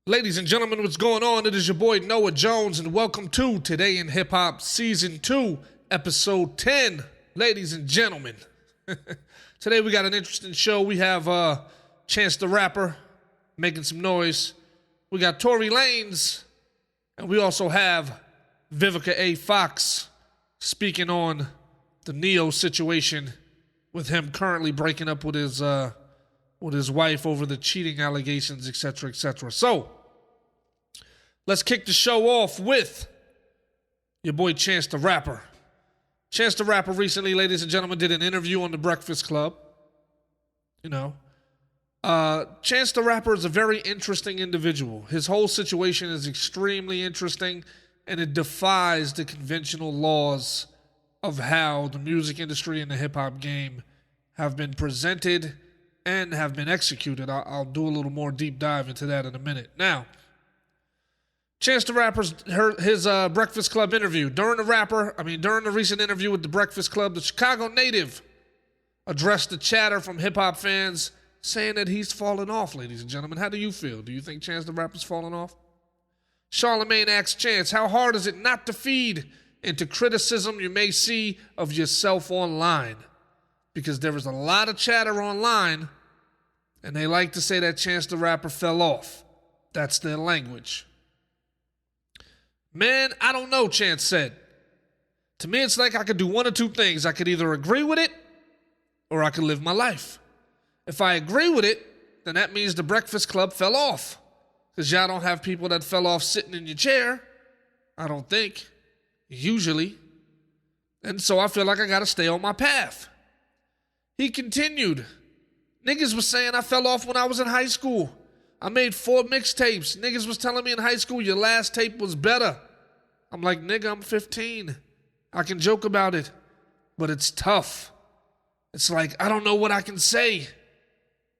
Ladies and gentlemen, what's going on? It is your boy Noah Jones, and welcome to Today in Hip Hop Season 2, Episode 10. Ladies and gentlemen, today we got an interesting show. We have Chance the Rapper making some noise. We got Tory Lanez, and we also have Vivica Fox speaking on the Neyo situation with him currently breaking up with his wife over the cheating allegations, etc., etc. So, let's kick the show off with your boy Chance the Rapper. Chance the Rapper recently, ladies and gentlemen, did an interview on The Breakfast Club. Chance the Rapper is a very interesting individual. His whole situation is extremely interesting, and it defies the conventional laws of how the music industry and the hip-hop game have been presented and have been executed. I'll do a little more deep dive into that in a minute. Now, Chance the Rapper's his Breakfast Club interview. During the recent interview with the Breakfast Club, the Chicago native addressed the chatter from hip-hop fans saying that he's fallen off, ladies and gentlemen. How do you feel? Do you think Chance the Rapper's fallen off? Charlemagne asks Chance, how hard is it not to feed into criticism you may see of yourself online? Because there was a lot of chatter online, and they like to say that Chance the Rapper fell off. That's their language. Man, I don't know, Chance said. To me, it's like I could do one or two things. I could either agree with it, or I could live my life. If I agree with it, then that means the Breakfast Club fell off. Because y'all don't have people that fell off sitting in your chair. I don't think. Usually. And so I feel like I got to stay on my path. He continued, niggas was saying I fell off when I was in high school. I made 4 mixtapes. Niggas was telling me in high school your last tape was better. I'm like, nigga, I'm 15. I can joke about it, but it's tough. It's like, I don't know what I can say.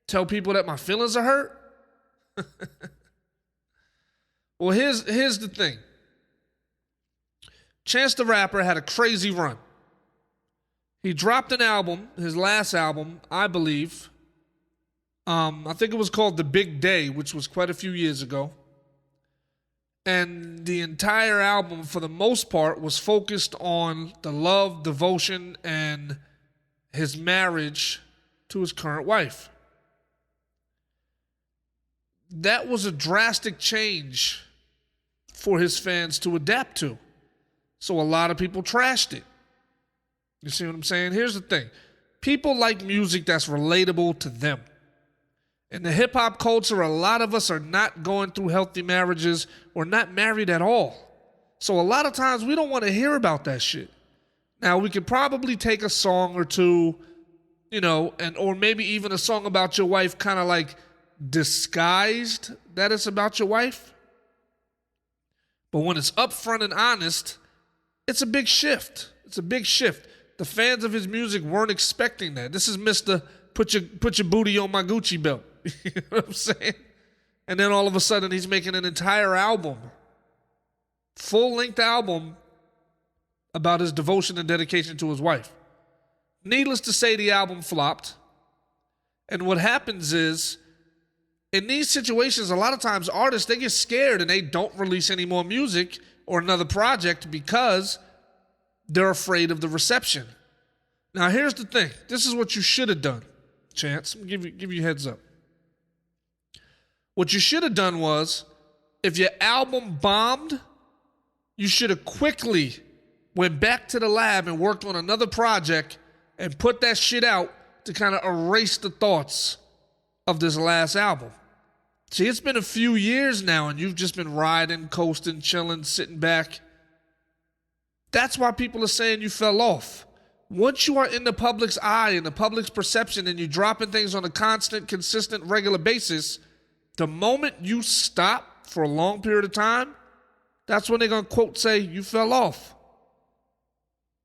Tell people that my feelings are hurt? Well, here's the thing. Chance the Rapper had a crazy run. He dropped an album, his last album, I believe. I think it was called The Big Day, which was quite a few years ago. And the entire album, for the most part, was focused on the love, devotion, and his marriage to his current wife. That was a drastic change for his fans to adapt to. So a lot of people trashed it. You see what I'm saying? Here's the thing. People like music that's relatable to them. In the hip-hop culture, a lot of us are not going through healthy marriages or not married at all. So a lot of times we don't want to hear about that shit. Now, we could probably take a song or two, or maybe even a song about your wife kind of like disguised that it's about your wife. But when it's upfront and honest, it's a big shift. It's a big shift. The fans of his music weren't expecting that. This is Mr. Put your booty on my Gucci belt. You know what I'm saying? And then all of a sudden he's making an entire album, full-length album, about his devotion and dedication to his wife. Needless to say, the album flopped. And what happens is, in these situations, a lot of times artists, they get scared and they don't release any more music or another project because they're afraid of the reception. Now, here's the thing. This is what you should have done, Chance. I'm gonna give you a heads up. What you should have done was, if your album bombed, you should have quickly went back to the lab and worked on another project and put that shit out to kind of erase the thoughts of this last album. See, it's been a few years now and you've just been riding, coasting, chilling, sitting back. That's why people are saying you fell off. Once you are in the public's eye, in the public's perception, and you're dropping things on a constant, consistent, regular basis, the moment you stop for a long period of time, that's when they're going to quote say, you fell off.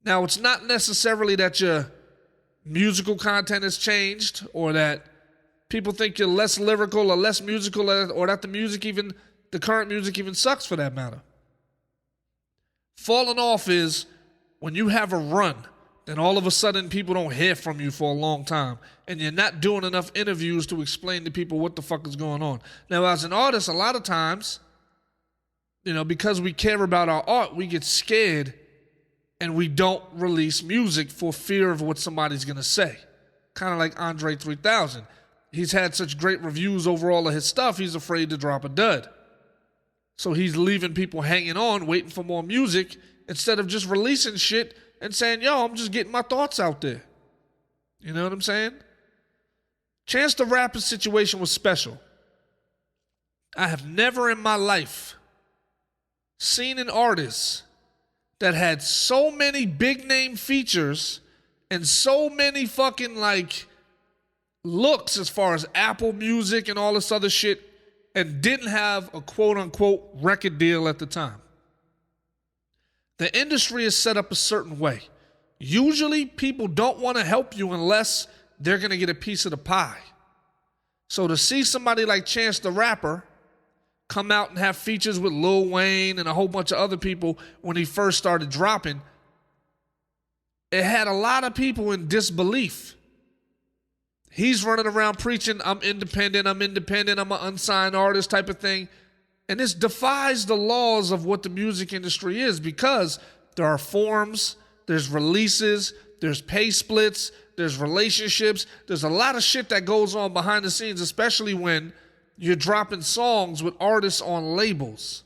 Now, it's not necessarily that your musical content has changed or that people think you're less lyrical or less musical or that the current music even sucks for that matter. Falling off is when you have a run, then all of a sudden people don't hear from you for a long time, and you're not doing enough interviews to explain to people what the fuck is going on. Now, as an artist, a lot of times, because we care about our art, we get scared and we don't release music for fear of what somebody's going to say. Kind of like Andre 3000. He's had such great reviews over all of his stuff, he's afraid to drop a dud. So he's leaving people hanging on, waiting for more music, instead of just releasing shit and saying, yo, I'm just getting my thoughts out there. You know what I'm saying? Chance the Rapper's situation was special. I have never in my life seen an artist that had so many big name features and so many fucking looks as far as Apple Music and all this other shit, and didn't have a quote unquote record deal at the time. The industry is set up a certain way. Usually people don't want to help you unless they're going to get a piece of the pie. So to see somebody like Chance the Rapper come out and have features with Lil Wayne and a whole bunch of other people when he first started dropping, it had a lot of people in disbelief. He's running around preaching, I'm independent, I'm an unsigned artist type of thing. And this defies the laws of what the music industry is, because there are forms, there's releases, there's pay splits, there's relationships. There's a lot of shit that goes on behind the scenes, especially when you're dropping songs with artists on labels.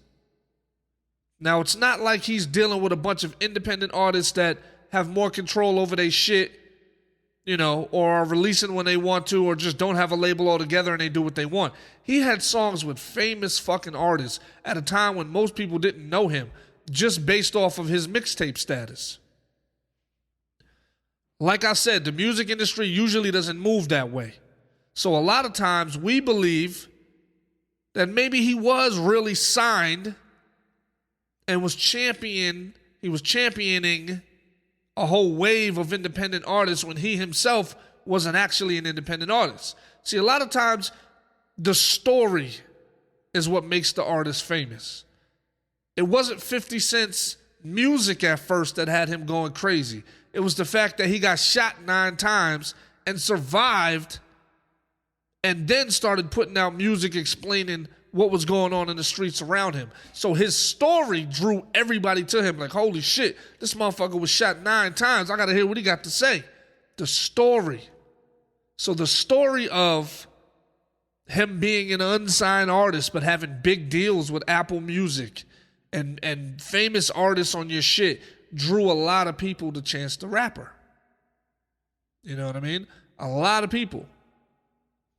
Now, it's not like he's dealing with a bunch of independent artists that have more control over their shit, or are releasing when they want to, or just don't have a label altogether and they do what they want. He had songs with famous fucking artists at a time when most people didn't know him, just based off of his mixtape status. Like I said, the music industry usually doesn't move that way. So a lot of times we believe that maybe he was really signed and was championing a whole wave of independent artists when he himself wasn't actually an independent artist. See, a lot of times the story is what makes the artist famous. It wasn't 50 Cent's music at first that had him going crazy. It was the fact that he got shot 9 times and survived, and then started putting out music explaining what was going on in the streets around him. So his story drew everybody to him. Like, holy shit, this motherfucker was shot 9 times. I got to hear what he got to say. The story. So the story of him being an unsigned artist but having big deals with Apple Music and famous artists on your shit drew a lot of people to Chance the Rapper. You know what I mean? A lot of people.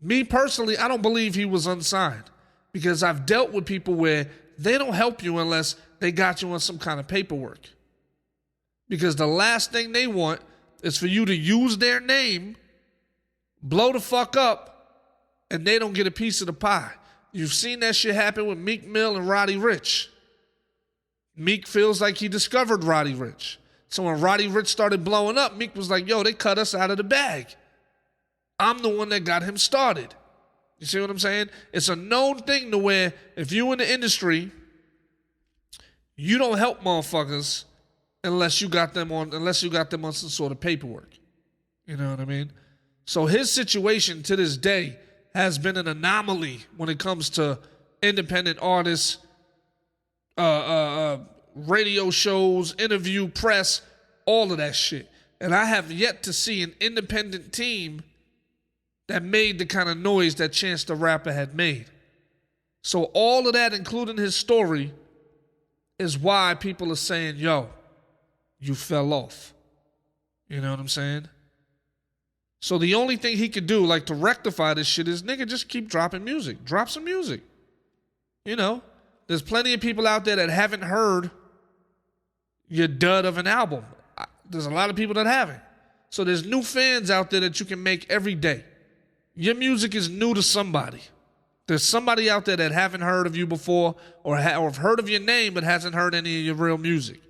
Me personally, I don't believe he was unsigned, because I've dealt with people where they don't help you unless they got you on some kind of paperwork. Because the last thing they want is for you to use their name, blow the fuck up, and they don't get a piece of the pie. You've seen that shit happen with Meek Mill and Roddy Ricch. Meek feels like he discovered Roddy Ricch. So when Roddy Ricch started blowing up, Meek was like, yo, they cut us out of the bag. I'm the one that got him started. You see what I'm saying? It's a known thing to where if you in the industry, you don't help motherfuckers unless you got them on some sort of paperwork. You know what I mean? So his situation to this day has been an anomaly when it comes to independent artists, radio shows, interview, press, all of that shit. And I have yet to see an independent team that made the kind of noise that Chance the Rapper had made. So all of that, including his story, is why people are saying, yo, you fell off. You know what I'm saying? So the only thing he could do, to rectify this shit, is, nigga, just keep dropping music. Drop some music. There's plenty of people out there that haven't heard your dud of an album. There's a lot of people that haven't. So there's new fans out there that you can make every day. Your music is new to somebody. There's somebody out there that haven't heard of you before, or have heard of your name but hasn't heard any of your real music.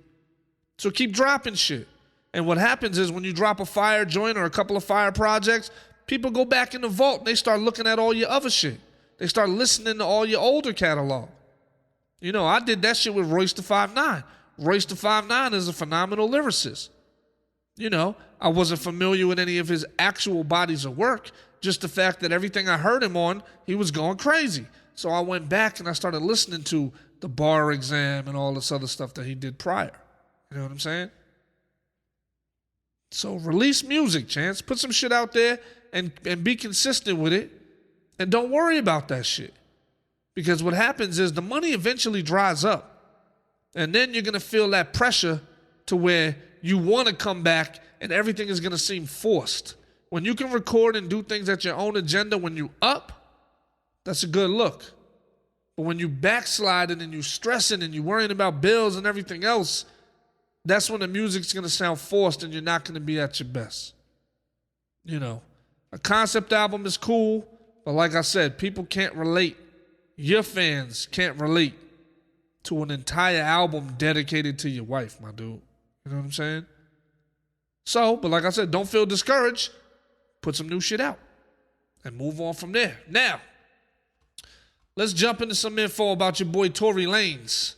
So keep dropping shit. And what happens is when you drop a fire joint or a couple of fire projects, people go back in the vault and they start looking at all your other shit. They start listening to all your older catalog. I did that shit with Royce da 5'9". Royce da 5'9" is a phenomenal lyricist. You know, I wasn't familiar with any of his actual bodies of work. Just the fact that everything I heard him on, he was going crazy. So I went back and I started listening to the bar exam and all this other stuff that he did prior. You know what I'm saying? So release music, Chance. Put some shit out there and be consistent with it. And don't worry about that shit. Because what happens is the money eventually dries up. And then you're going to feel that pressure to where you want to come back and everything is going to seem forced. When you can record and do things at your own agenda when you up, that's a good look. But when you backsliding and you stressing and you worrying about bills and everything else, that's when the music's going to sound forced and you're not going to be at your best. You know, a concept album is cool, but like I said, people can't relate. Your fans can't relate to an entire album dedicated to your wife, my dude. You know what I'm saying? So, but like I said, don't feel discouraged. Put some new shit out and move on from there. Now, let's jump into some info about your boy Tory Lanez.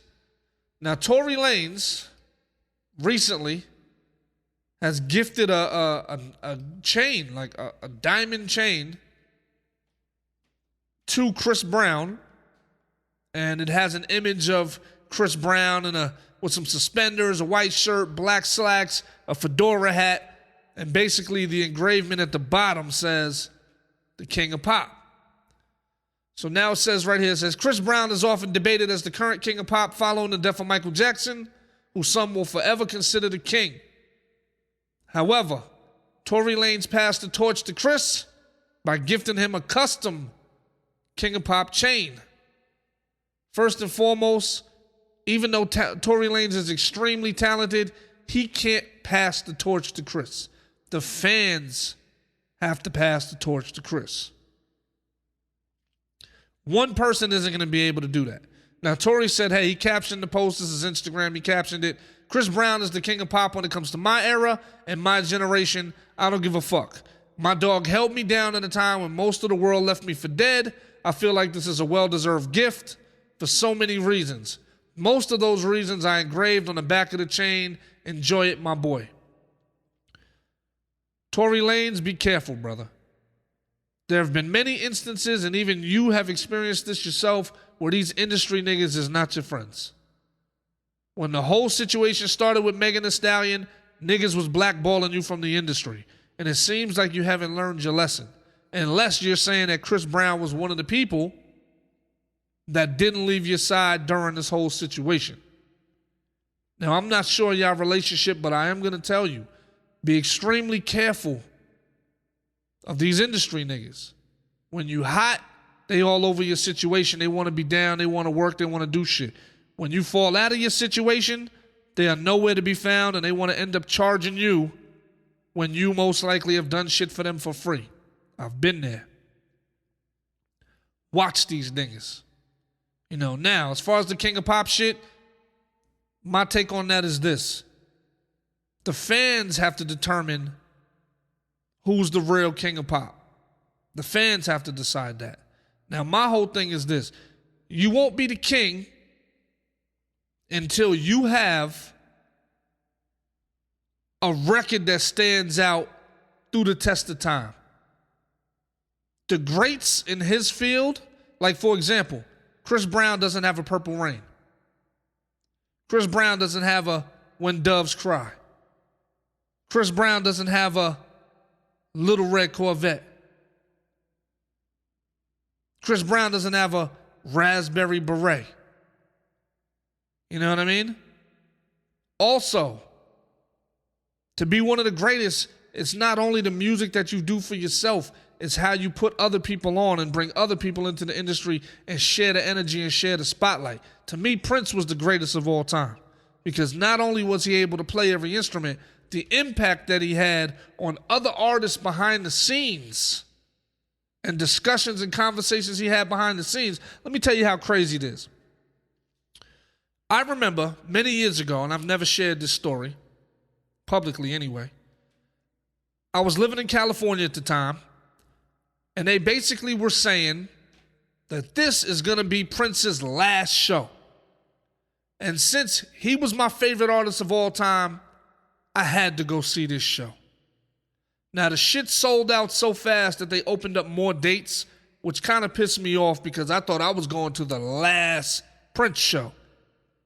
Now, Tory Lanez recently has gifted a chain, like a diamond chain, to Chris Brown, and it has an image of Chris Brown with some suspenders, a white shirt, black slacks, a fedora hat, and basically the engravement at the bottom says, "The King of Pop." So now it says right here, it says, Chris Brown is often debated as the current king of pop following the death of Michael Jackson, who some will forever consider the king. However, Tory Lanez passed the torch to Chris by gifting him a custom King of Pop chain. First and foremost, even though Tory Lanez is extremely talented, he can't pass the torch to Chris. The fans have to pass the torch to Chris. One person isn't going to be able to do that. Now, Tory said, hey, he captioned the post. This is Instagram. He captioned it. Chris Brown is the king of pop when it comes to my era and my generation. I don't give a fuck. My dog held me down at a time when most of the world left me for dead. I feel like this is a well-deserved gift for so many reasons. Most of those reasons I engraved on the back of the chain. Enjoy it, my boy. Tory Lanez, be careful, brother. There have been many instances, and even you have experienced this yourself, where these industry niggas is not your friends. When the whole situation started with Megan Thee Stallion, niggas was blackballing you from the industry. And it seems like you haven't learned your lesson. Unless you're saying that Chris Brown was one of the people that didn't leave your side during this whole situation. Now, I'm not sure y'all relationship, but I am going to tell you, be extremely careful of these industry niggas. When you hot, they all over your situation. They want to be down. They want to work. They want to do shit. When you fall out of your situation, they are nowhere to be found, and they want to end up charging you when you most likely have done shit for them for free. I've been there. Watch these niggas. You know, now, as far as the King of Pop shit, my take on that is this. The fans have to determine who's the real King of Pop. The fans have to decide that. Now, my whole thing is this. You won't be the king until you have a record that stands out through the test of time. The greats in his field, like for example, Chris Brown doesn't have a Purple Rain. Chris Brown doesn't have a When Doves Cry. Chris Brown doesn't have a Little Red Corvette. Chris Brown doesn't have a Raspberry Beret. You know what I mean? Also, to be one of the greatest, it's not only the music that you do for yourself, it's how you put other people on and bring other people into the industry and share the energy and share the spotlight. To me, Prince was the greatest of all time because not only was he able to play every instrument, the impact that he had on other artists behind the scenes and discussions and conversations he had behind the scenes. Let me tell you how crazy it is. I remember many years ago, and I've never shared this story, publicly anyway. I was living in California at the time, and they basically were saying that this is going to be Prince's last show. And since he was my favorite artist of all time, I had to go see this show. Now, the shit sold out so fast that they opened up more dates, which kind of pissed me off because I thought I was going to the last Prince show.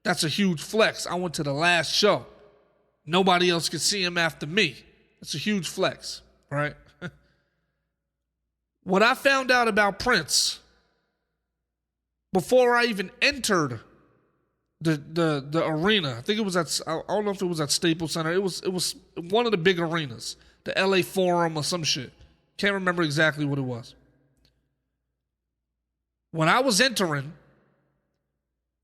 That's a huge flex. I went to the last show. Nobody else could see him after me. That's a huge flex, right? What I found out about Prince before I even entered the arena, I think it was I don't know if it was at Staples Center. It was one of the big arenas, the LA Forum or some shit. Can't remember exactly what it was. When I was entering,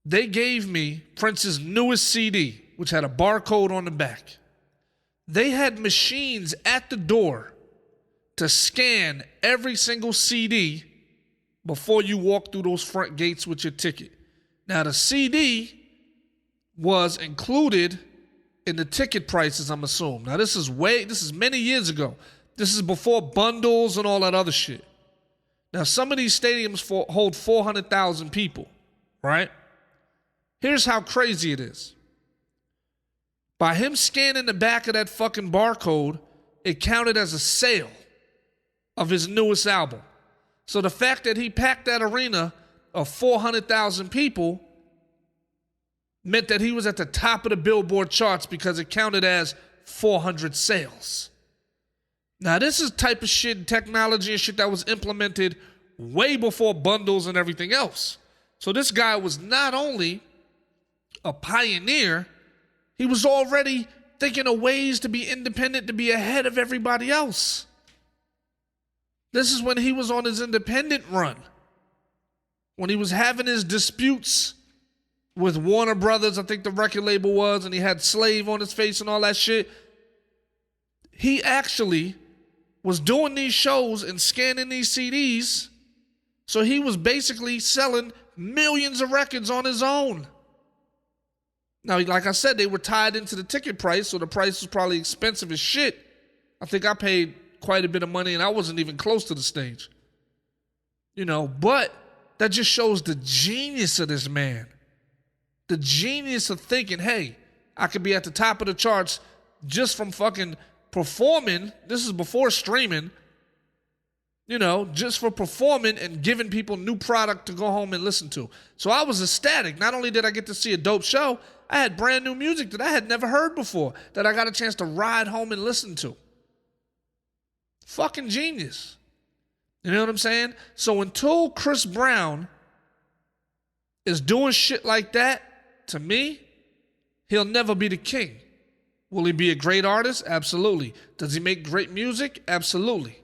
they gave me Prince's newest CD, which had a barcode on the back. They had machines at the door to scan every single CD before you walk through those front gates with your ticket. Now, the CD was included in the ticket prices, I'm assuming. Now, this is many years ago. This is before bundles and all that other shit. Now, some of these stadiums hold 400,000 people, right? Here's how crazy it is. By him scanning the back of that fucking barcode, it counted as a sale of his newest album. So the fact that he packed that arena of 400,000 people meant that he was at the top of the Billboard charts because it counted as 400 sales. Now, this is type of shit, technology and shit that was implemented way before bundles and everything else. So this guy was not only a pioneer, he was already thinking of ways to be independent, to be ahead of everybody else. This is when he was on his independent run, when he was having his disputes with Warner Brothers, I think the record label was, and he had Slave on his face and all that shit. He actually was doing these shows and scanning these CDs, so he was basically selling millions of records on his own. Now, like I said, they were tied into the ticket price, so the price was probably expensive as shit. I think I paid quite a bit of money, and I wasn't even close to the stage. But that just shows the genius of this man. The genius of thinking, hey, I could be at the top of the charts just from fucking performing. This is before streaming. Just for performing and giving people new product to go home and listen to. So I was ecstatic. Not only did I get to see a dope show, I had brand new music that I had never heard before that I got a chance to ride home and listen to. Fucking genius. You know what I'm saying? So until Chris Brown is doing shit like that, to me, he'll never be the king. Will he be a great artist? Absolutely. Does he make great music? Absolutely.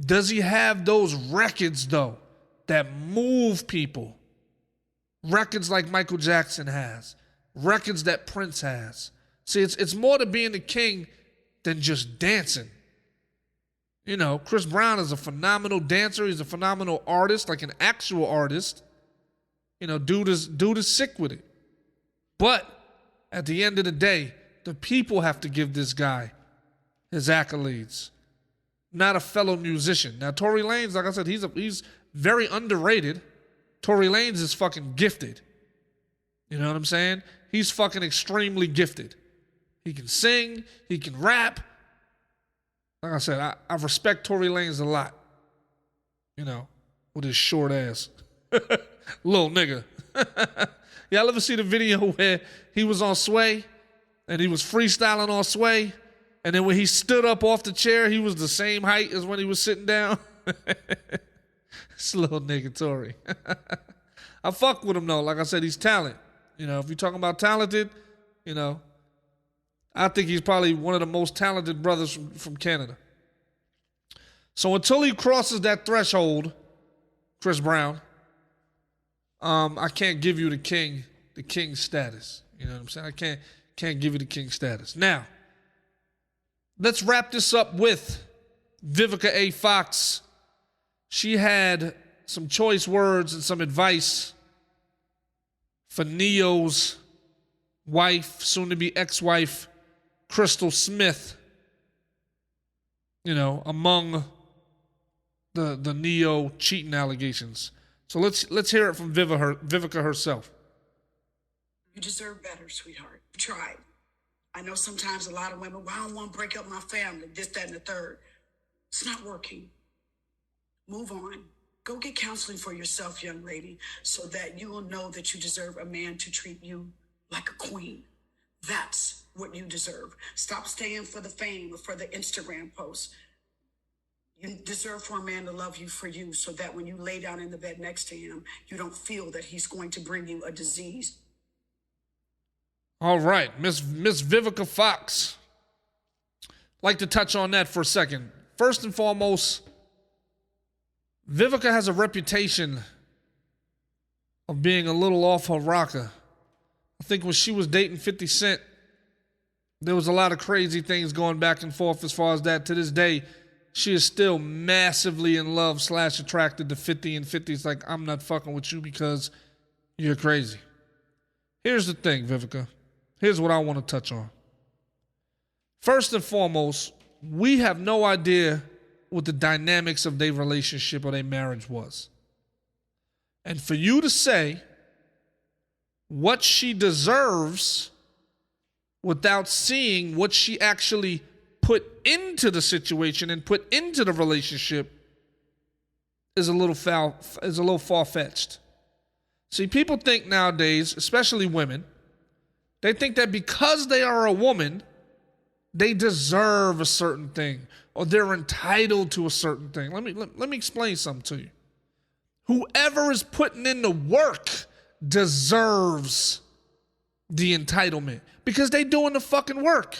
Does he have those records, though, that move people? Records like Michael Jackson has. Records that Prince has. See, it's more to being the king than just dancing. Chris Brown is a phenomenal dancer. He's a phenomenal artist, like an actual artist. Dude is sick with it. But at the end of the day, the people have to give this guy his accolades, not a fellow musician. Now, Tory Lanez, like I said, he's very underrated. Tory Lanez is fucking gifted. You know what I'm saying? He's fucking extremely gifted. He can sing. He can rap. Like I said, I respect Tory Lanez a lot. With his short ass. Little nigga. Y'all ever see the video where he was on Sway and he was freestyling on Sway, and then when he stood up off the chair, he was the same height as when he was sitting down? This little nigga Tory. I fuck with him though. Like I said, he's talent. If you're talking about talented, I think he's probably one of the most talented brothers from Canada. So until he crosses that threshold, Chris Brown, I can't give you the king status. You know what I'm saying? I can't give you the king status. Now, let's wrap this up with Vivica Fox. She had some choice words and some advice for Neyo's wife, soon-to-be ex-wife, Crystal Smith, among the Neyo cheating allegations. So let's hear it from Vivica herself. You deserve better, sweetheart. You tried. I know sometimes a lot of women, well, I don't want to break up my family, this, that, and the third. It's not working. Move on. Go get counseling for yourself, young lady, so that you will know that you deserve a man to treat you like a queen. That's what you deserve. Stop staying for the fame or for the Instagram posts. You deserve for a man to love you for you, so that when you lay down in the bed next to him, you don't feel that he's going to bring you a disease. All right, Miss Vivica Fox. Like to touch on that for a second. First and foremost, Vivica has a reputation of being a little off her rocker. I think when she was dating 50 Cent, there was a lot of crazy things going back and forth as far as that. To this day, she is still massively in love / attracted to 50, and 50's like, I'm not fucking with you because you're crazy. Here's the thing, Vivica. Here's what I want to touch on. First and foremost, we have no idea what the dynamics of their relationship or their marriage was. And for you to say what she deserves without seeing what she actually put into the situation and put into the relationship is a little far-fetched. See, people think nowadays, especially women, they think that because they are a woman, they deserve a certain thing or they're entitled to a certain thing. Let me explain something to you. Whoever is putting in the work deserves the entitlement because they doing the fucking work.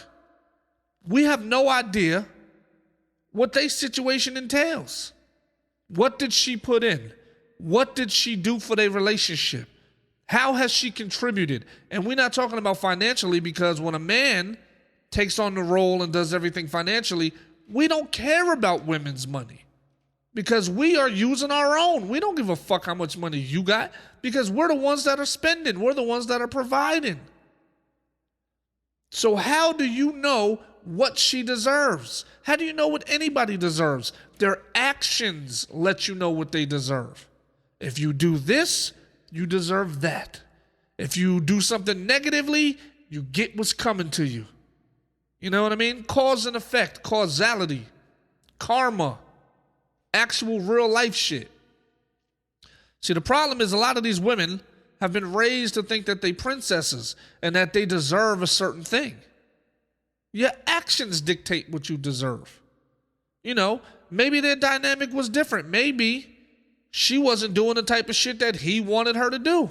We have no idea what their situation entails. What did she put in? What did she do for their relationship? How has she contributed? And we're not talking about financially, because when a man takes on the role and does everything financially, we don't care about women's money because we are using our own. We don't give a fuck how much money you got because we're the ones that are spending. We're the ones that are providing. So how do you know what she deserves? How do you know what anybody deserves? Their actions let you know what they deserve. If you do this, you deserve that. If you do something negatively, you get what's coming to you. You know what I mean? Cause and effect, causality, karma, actual real life shit. See, the problem is a lot of these women have been raised to think that they princesses and that they deserve a certain thing. Your actions dictate what you deserve. You know, maybe their dynamic was different. Maybe she wasn't doing the type of shit that he wanted her to do.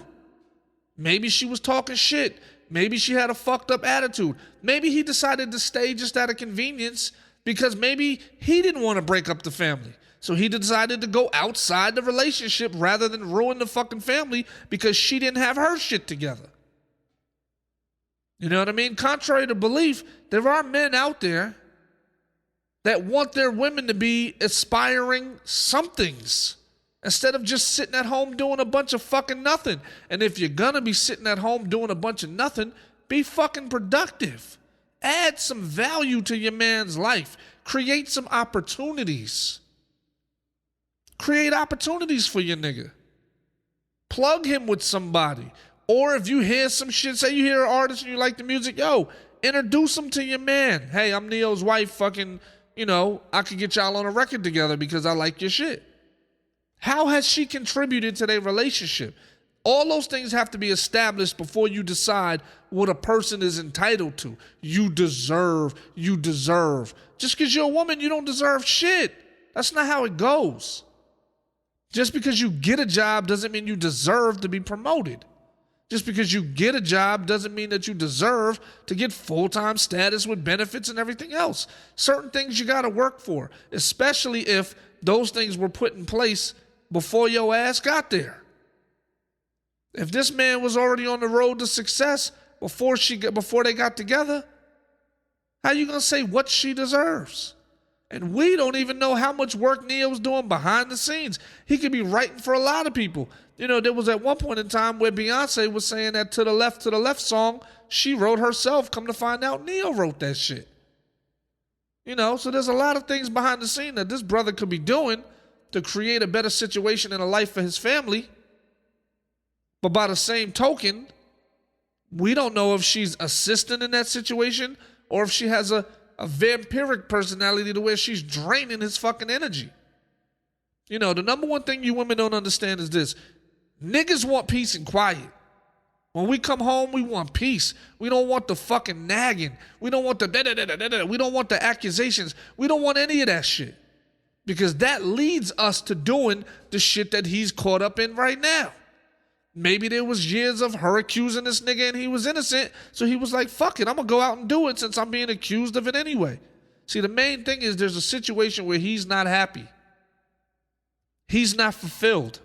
Maybe she was talking shit. Maybe she had a fucked up attitude. Maybe he decided to stay just out of convenience because maybe he didn't want to break up the family. So he decided to go outside the relationship rather than ruin the fucking family because she didn't have her shit together. You know what I mean? Contrary to belief, there are men out there that want their women to be aspiring somethings instead of just sitting at home doing a bunch of fucking nothing. And if you're gonna be sitting at home doing a bunch of nothing, be fucking productive. Add some value to your man's life. Create some opportunities. Create opportunities for your nigga. Plug him with somebody. Or if you hear some shit, say you hear an artist and you like the music, yo, introduce him to your man. Hey, I'm Neyo's wife, fucking, I could get y'all on a record together because I like your shit. How has she contributed to their relationship? All those things have to be established before you decide what a person is entitled to. You deserve. Just because you're a woman, you don't deserve shit. That's not how it goes. Just because you get a job doesn't mean you deserve to be promoted. Just because you get a job doesn't mean that you deserve to get full-time status with benefits and everything else. Certain things you got to work for, especially if those things were put in place before your ass got there. If this man was already on the road to success before they got together, how you gonna say what she deserves? And we don't even know how much work Neyo's doing behind the scenes. He could be writing for a lot of people. There was at one point in time where Beyonce was saying that To the Left song, she wrote herself. Come to find out, Neyo wrote that shit. So there's a lot of things behind the scene that this brother could be doing to create a better situation in a life for his family. But by the same token, We don't know if she's assistant in that situation or if she has a vampiric personality to where she's draining his fucking energy. You know, the number one thing you women don't understand is this. Niggas want peace and quiet. When we come home, we want peace. We don't want the fucking nagging. We don't want the da-da-da-da-da-da. We don't want the accusations. We don't want any of that shit. Because that leads us to doing the shit that he's caught up in right now. Maybe there was years of her accusing this nigga and he was innocent, so he was like, fuck it, I'm gonna go out and do it since I'm being accused of it anyway. See, the main thing is there's a situation where he's not happy. He's not fulfilled.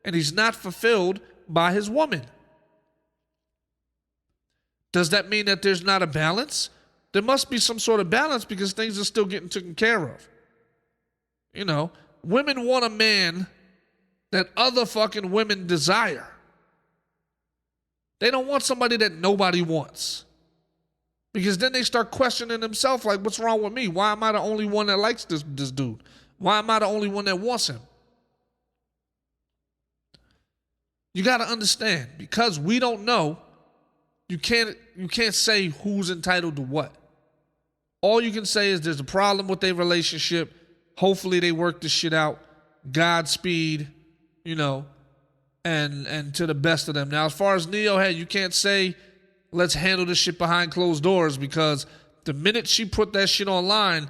And he's not fulfilled by his woman. Does that mean that there's not a balance? There must be some sort of balance because things are still getting taken care of. You know, women want a man that other fucking women desire. They don't want somebody that nobody wants. Because then they start questioning themselves like, what's wrong with me? Why am I the only one that likes this dude? Why am I the only one that wants him? You got to understand, because we don't know, you can't say who's entitled to what. All you can say is there's a problem with their relationship. Hopefully they work this shit out. Godspeed, you know, and to the best of them. Now, as far as Neyo, hey, you can't say, let's handle this shit behind closed doors, because the minute she put that shit online,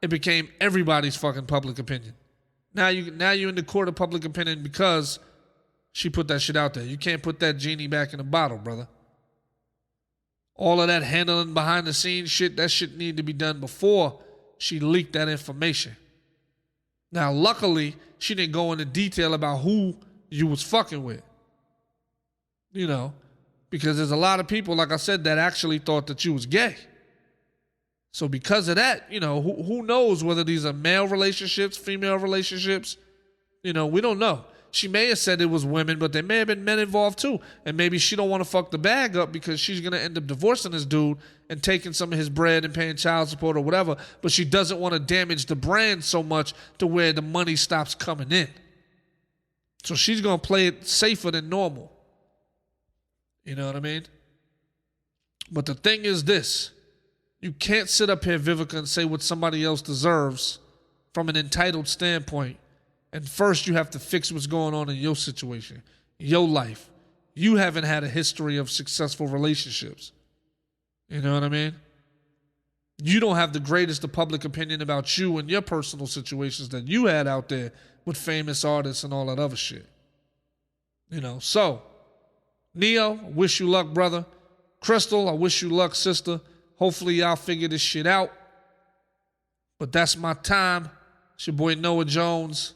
it became everybody's fucking public opinion. Now you're in the court of public opinion because she put that shit out there. You can't put that genie back in the bottle, brother. All of that handling behind the scenes shit, that shit needed to be done before she leaked that information. Now, luckily, she didn't go into detail about who you was fucking with. You know, because there's a lot of people, like I said, that actually thought that you was gay. So because of that, you know, who knows whether these are male relationships, female relationships? You know, we don't know. She may have said it was women, but there may have been men involved too. And maybe she don't want to fuck the bag up because she's going to end up divorcing this dude and taking some of his bread and paying child support or whatever. But she doesn't want to damage the brand so much to where the money stops coming in. So she's going to play it safer than normal. You know what I mean? But the thing is this. You can't sit up here, Vivica, and say what somebody else deserves from an entitled standpoint. And first, you have to fix what's going on in your situation, your life. You haven't had a history of successful relationships. You know what I mean? You don't have the greatest of public opinion about you and your personal situations that you had out there with famous artists and all that other shit. You know, so, Neyo, I wish you luck, brother. Crystal, I wish you luck, sister. Hopefully y'all figure this shit out. But that's my time. It's your boy Noah Jones.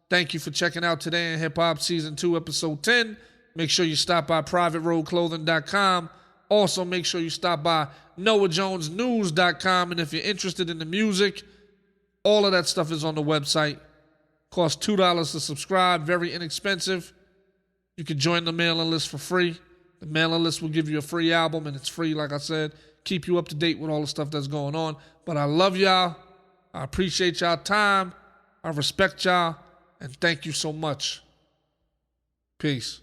Thank you for checking out Today in Hip Hop Season 2, Episode 10. Make sure you stop by privateroadclothing.com. Also, make sure you stop by NoahJonesNews.com. And if you're interested in the music, all of that stuff is on the website. Costs $2 to subscribe. Very inexpensive. You can join the mailing list for free. The mailing list will give you a free album, and it's free, like I said. Keep you up to date with all the stuff that's going on. But I love y'all. I appreciate y'all time. I respect y'all. And thank you so much. Peace.